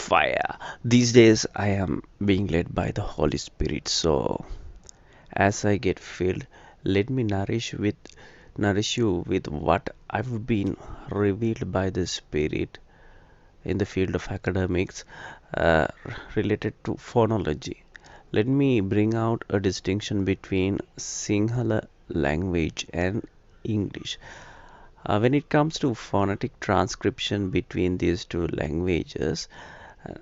fire. These days I am being led by the Holy Spirit. So as I get filled, let me nourish you with what I've been revealed by the Spirit in the field of academics uh, related to phonology. Let me bring out a distinction between Sinhala language and English. When it comes to phonetic transcription between these two languages, uh,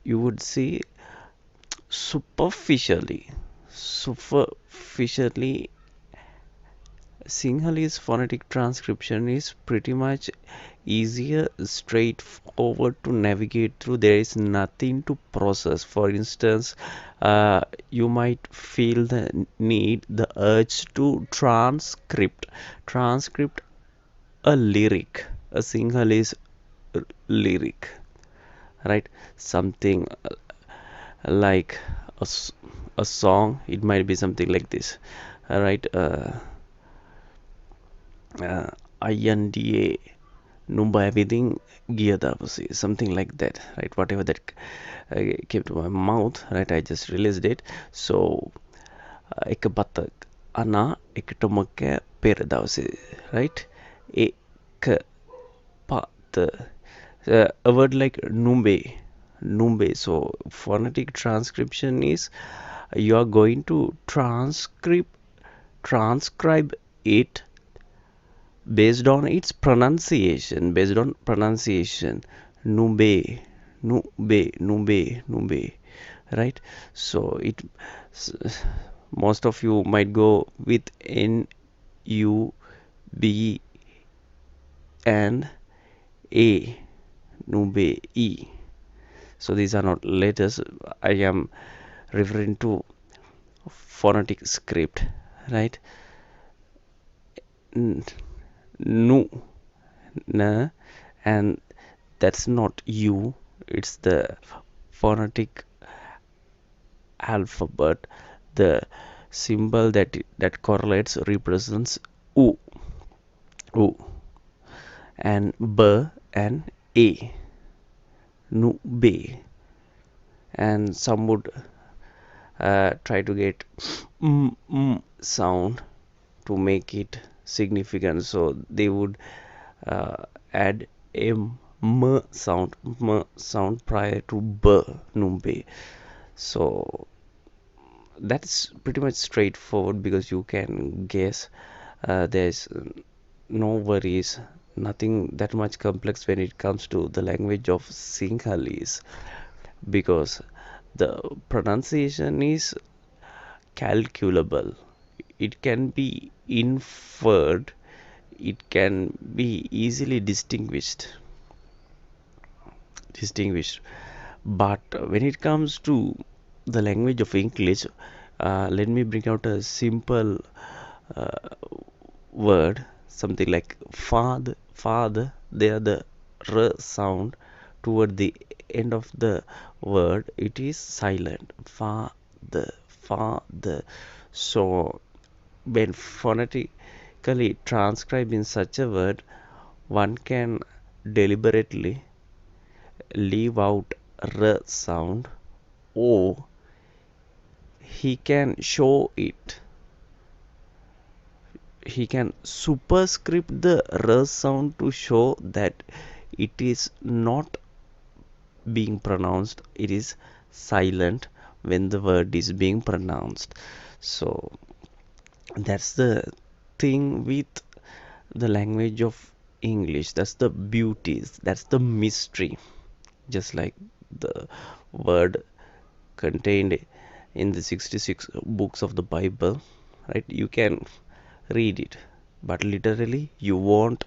you would see superficially Sinhalese phonetic transcription is pretty much easier, straightforward to navigate through. There is nothing to process. For instance, you might feel the need, the urge to transcript a lyric, a Sinhalese lyric, right? Something like a song. It might be something like this, right? INDA නුඹ 𝐵𝑉𝑑𝐼𝐺 something like that, right? Whatever that came to my mouth, right? I just released it. So 𝐒𝐾𝐈𝐴 𝐼𝐾𝐈𝐴, right? 𝐒𝐾𝐈𝐴, a word like numbe. So phonetic transcription is you are going to transcribe it based on its pronunciation, nube, right? So most of you might go with NUB and A, nube E. So these are not letters. I am referring to phonetic script, right? Nu, na, and that's not U, it's the phonetic alphabet. The symbol that correlates represents U, and B and A, nu, be. And some would try to get sound to make it significant, so they would add a m sound prior to b, numbe. So that's pretty much straightforward because you can guess. There's no worries, nothing that much complex when it comes to the language of Sinhalese, because the pronunciation is calculable. It can be inferred, it can be easily distinguished. But when it comes to the language of English, let me bring out a simple uh, word, something like father. There the r sound toward the end of the word, it is silent. Father. So when phonetically transcribed in such a word, one can deliberately leave out r sound, or he can superscript the r sound to show that it is not being pronounced, it is silent when the word is being pronounced. So that's the thing with the language of English. That's the beauties, that's the mystery. Just like the word contained in the 66 books of the Bible, right? You can read it, but literally you won't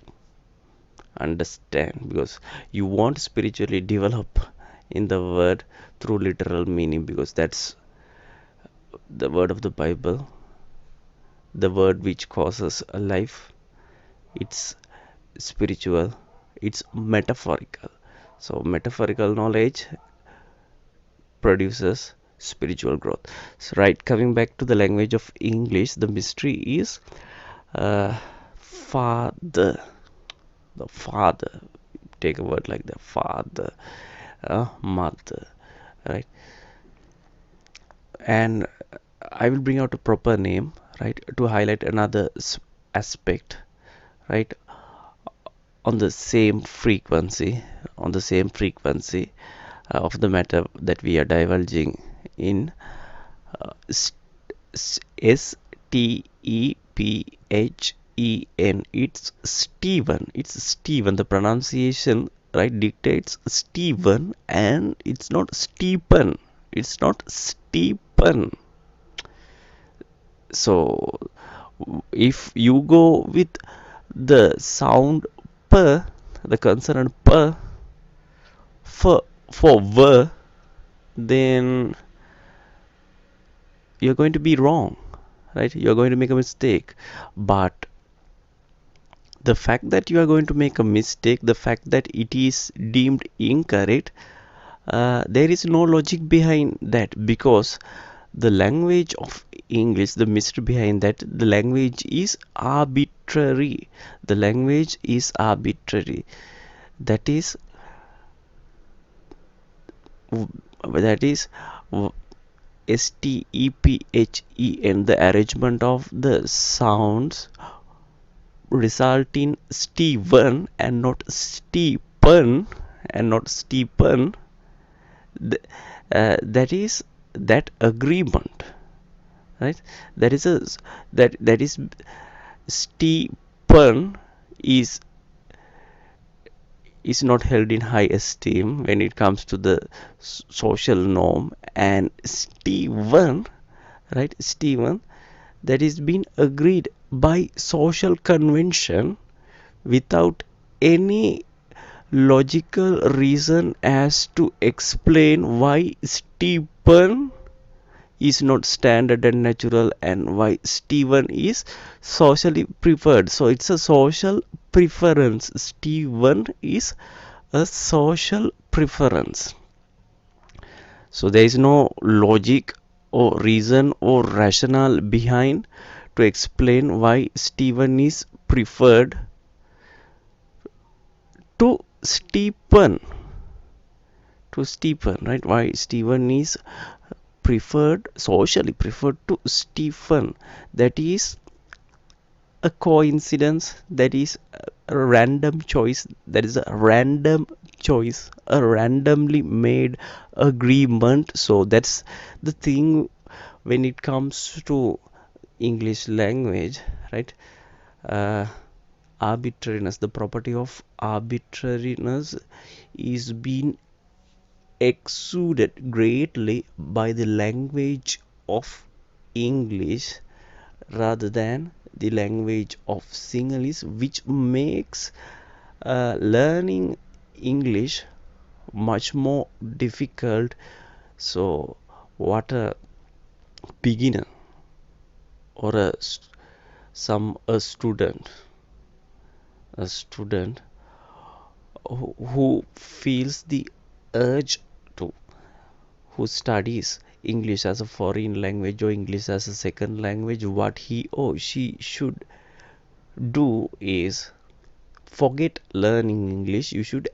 understand, because you won't spiritually develop in the word through literal meaning, because that's the word of the Bible, the word which causes a life. It's spiritual, it's metaphorical. So metaphorical knowledge produces spiritual growth. So right, coming back to the language of English, the mystery is father. The father, take a word like the father, a mother, right? And I will bring out a proper name, right, to highlight another aspect, right, on the same frequency, of the matter that we are divulging in STEPHEN. It's Stephen. It's Stephen. The pronunciation, right, dictates Stephen, and it's not Stephen. It's not Stephen. So if you go with the sound p, the consonant p, for v, then you're going to be wrong, right? You're going to make a mistake. But the fact that you are going to make a mistake, the fact that it is deemed incorrect, there is no logic behind that, because the language of English, the mystery behind that, the language is arbitrary. The language is arbitrary. That is STEPHEN, the arrangement of the sounds result in Stephen and not Stephen, that is that agreement, right? That is Stephen is not held in high esteem when it comes to the social norm, and Stephen, right, Stephen, that is been agreed by social convention without any logical reason as to explain why Stephen is not standard and natural, and why Stephen is socially preferred. So it's a social preference. Stephen is a social preference. So there is no logic or reason or rationale behind to explain why Stephen is preferred to Stephen. Right? Why Stephen is socially preferred to Stephen. That is a coincidence. That is a random choice. A randomly made agreement. So that's the thing when it comes to English language, right? Arbitrariness, the property of arbitrariness is being exuded greatly by the language of English rather than the language of Sinhalese, which makes learning English much more difficult. So what a beginner or a student who feels the urge to, who studies English as a foreign language or English as a second language, what he or she should do is forget learning English. You should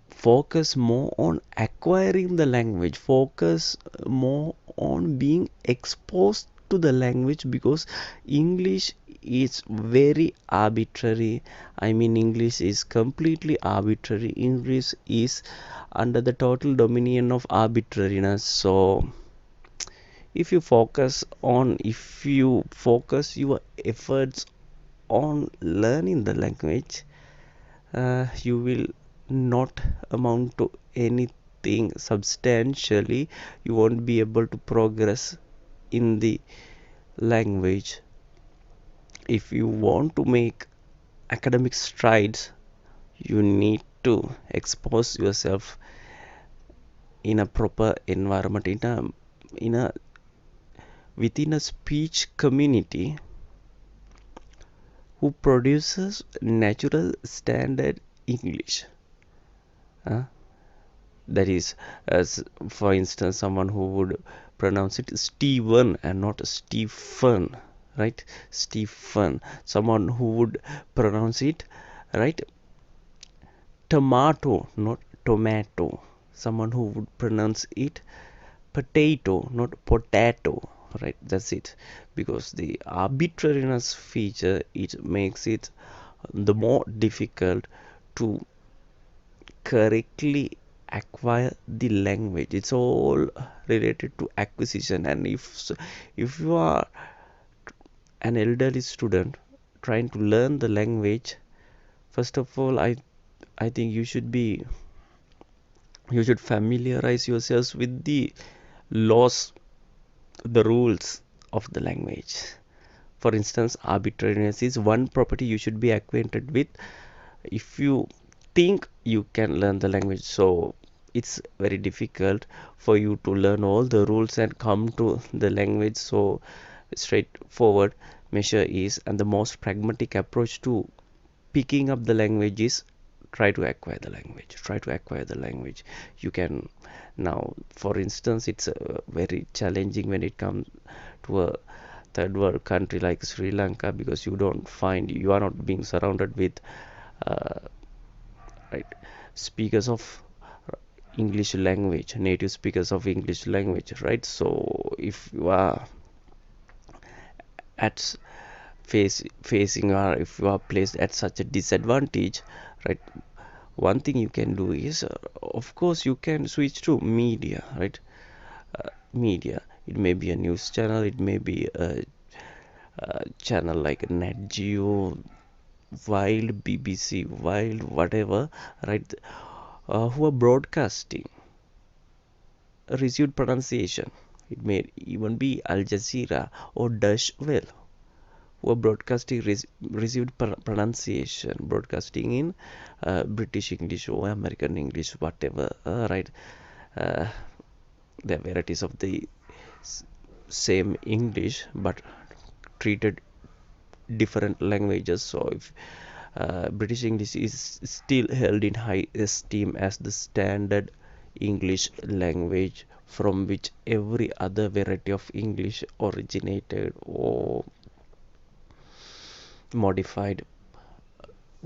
focus more on acquiring the language, focus more on being exposed to the language, because English is very arbitrary. English is completely arbitrary. English is under the total dominion of arbitrariness. So if you focus your efforts on learning the language, you will not amount to anything substantially. You won't be able to progress in the language. If you want to make academic strides, you need to expose yourself in a proper environment, within a speech community who produces natural standard English. That is, as for instance, someone who would pronounce it Stephen and not Stephen, right? Stephen. Someone who would pronounce it, right, tomato, not tomato. Someone who would pronounce it potato, not potato, right? That's it. Because the arbitrariness feature, it makes it the more difficult to correctly acquire the language. It's all related to acquisition, and if you are an elderly student trying to learn the language, first of all, I think you should familiarize yourselves with the laws, the rules of the language. For instance, arbitrariness is one property you should be acquainted with if you think you can learn the language. So it's very difficult for you to learn all the rules and come to the language. So straightforward measure is, and the most pragmatic approach to picking up the language is, try to acquire the language. You can now, for instance, it's very challenging when it comes to a third world country like Sri Lanka, because you are not being surrounded with uh, right speakers of English language, native speakers of English language, right? So if you are at facing, or if you are placed at such a disadvantage, right, one thing you can do is, of course, you can switch to media, right? Media, it may be a news channel, it may be a channel like Nat Geo, Wild, BBC, Wild, whatever, right? Who are broadcasting received pronunciation. It may even be Al Jazeera or Deutsche Welle, who are broadcasting received pronunciation, broadcasting in British English or American English, whatever, right? Uh, there are varieties of the same English, but treated different languages. So if British English is still held in high esteem as the standard English language from which every other variety of English originated or modified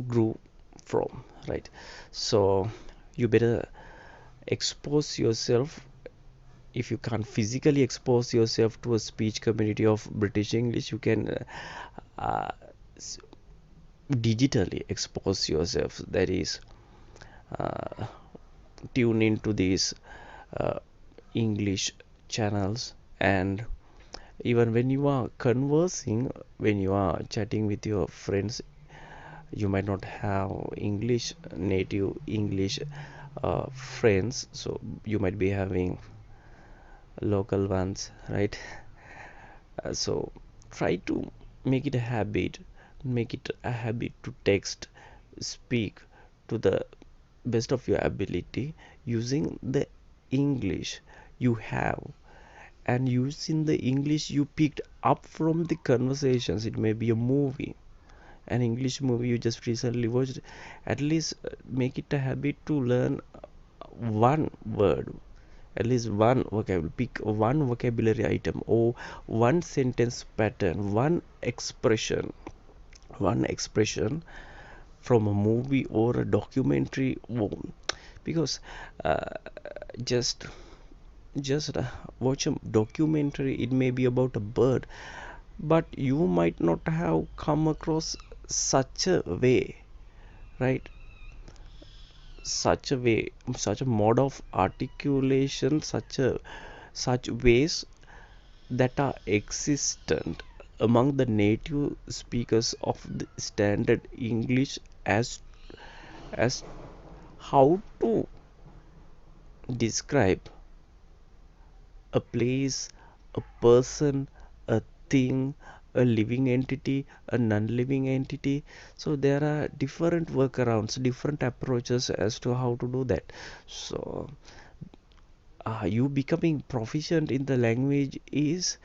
grew from, right? So you better expose yourself. If you can't physically expose yourself to a speech community of British English, you can uh, digitally expose yourself, that is, uh, tune into these uh, English channels. And even when you are conversing, when you are chatting with your friends, you might not have native English friends, so you might be having local ones, right? So try to make it a habit to speak to the best of your ability using the English you have, and using the English you picked up from the conversations. It may be a movie, an English movie you just recently watched. At least make it a habit to learn one word, at least one vocabulary. Pick one vocabulary item or one sentence pattern, one expression from a movie or a documentary. Because uh, just watch a documentary, it may be about a bird, but you might not have come across such a way, right? Such a mode of articulation, such ways that are existent among the native speakers of the standard English, as how to describe a place, a person, a thing, a living entity, a non-living entity. So there are different workarounds, different approaches as to how to do that. So you becoming proficient in the language is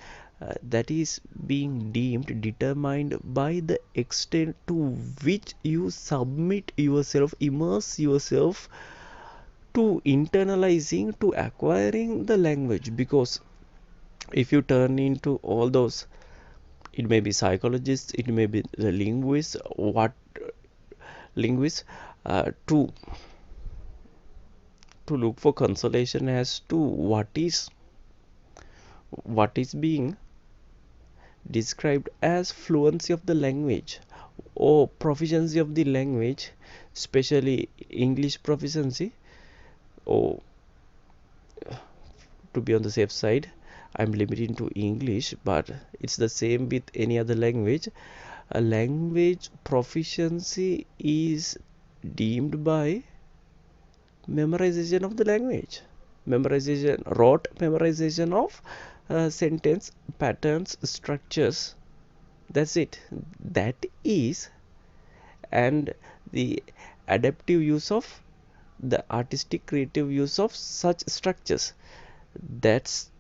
that is being determined by the extent to which you submit yourself, immerse yourself to internalizing, to acquiring the language. Because if you turn into all those, it may be psychologists, it may be the linguists, to to look for consolation as to what is being described as fluency of the language or proficiency of the language, especially English proficiency. Or to be on the safe side, I'm limiting to English, but it's the same with any other language. A language proficiency is deemed by memorization of the language, rote memorization of sentence patterns, structures. That's it. That is, and the adaptive use of the artistic creative use of such structures. That's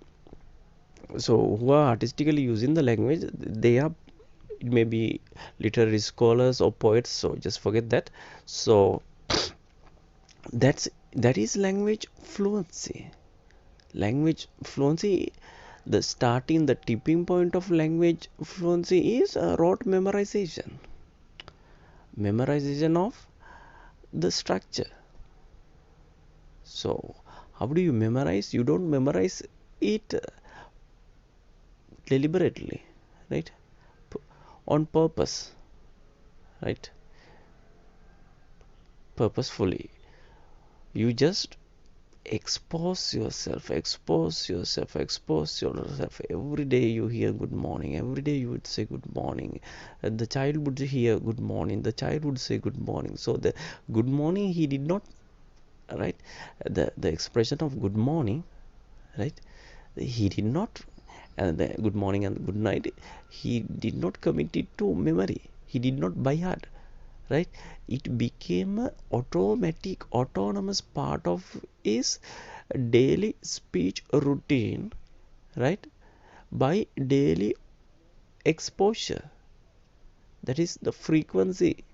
so who are artistically using the language, they are, it may be literary scholars or poets, so just forget that. So that is language fluency. Language fluency, the starting, the tipping point of language fluency is rote memorization of the structure. So how do you memorize? You don't memorize it deliberately, right? On purpose, right? Purposefully. You just expose yourself. Every day you hear good morning. Every day you would say good morning. The child would hear good morning. The child would say good morning. So the good morning, he did not, right? The expression of good morning, right? He did not, and the good morning and good night, he did not commit it to memory. He did not by heart, right? It became an automatic, autonomous part of his daily speech routine, right? By daily exposure. That is the frequency,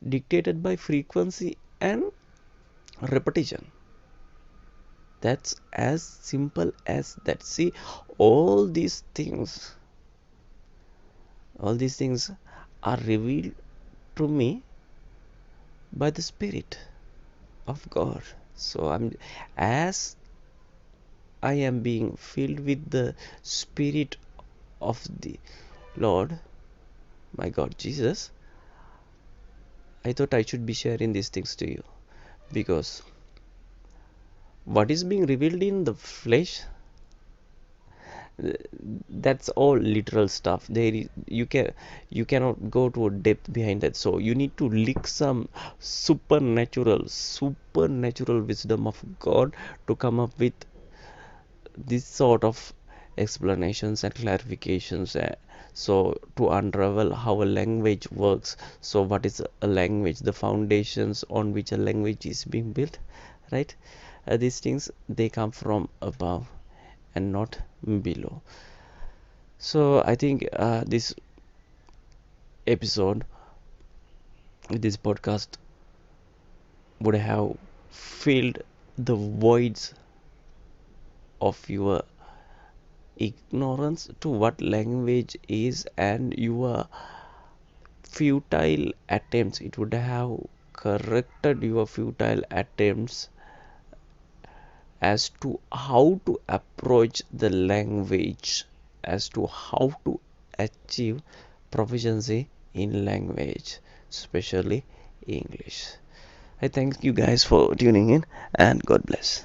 dictated by frequency and repetition. That's as simple as that. See, all these things are revealed to me by the Spirit of God. So as I am being filled with the Spirit of the Lord, my God Jesus, I thought I should be sharing these things to you, because what is being revealed in the flesh, that's all literal stuff. You cannot go to a depth behind that. So you need to lick some supernatural wisdom of God to come up with this sort of explanations and clarifications, so to unravel how a language works. So what is a language, the foundations on which a language is being built, right? These things, they come from above and not below. So I think this episode, this podcast, would have filled the voids of your ignorance to what language is and your futile attempts. It would have corrected your futile attempts as to how to approach the language, as to how to achieve proficiency in language, especially English. I thank you guys for tuning in, and God bless.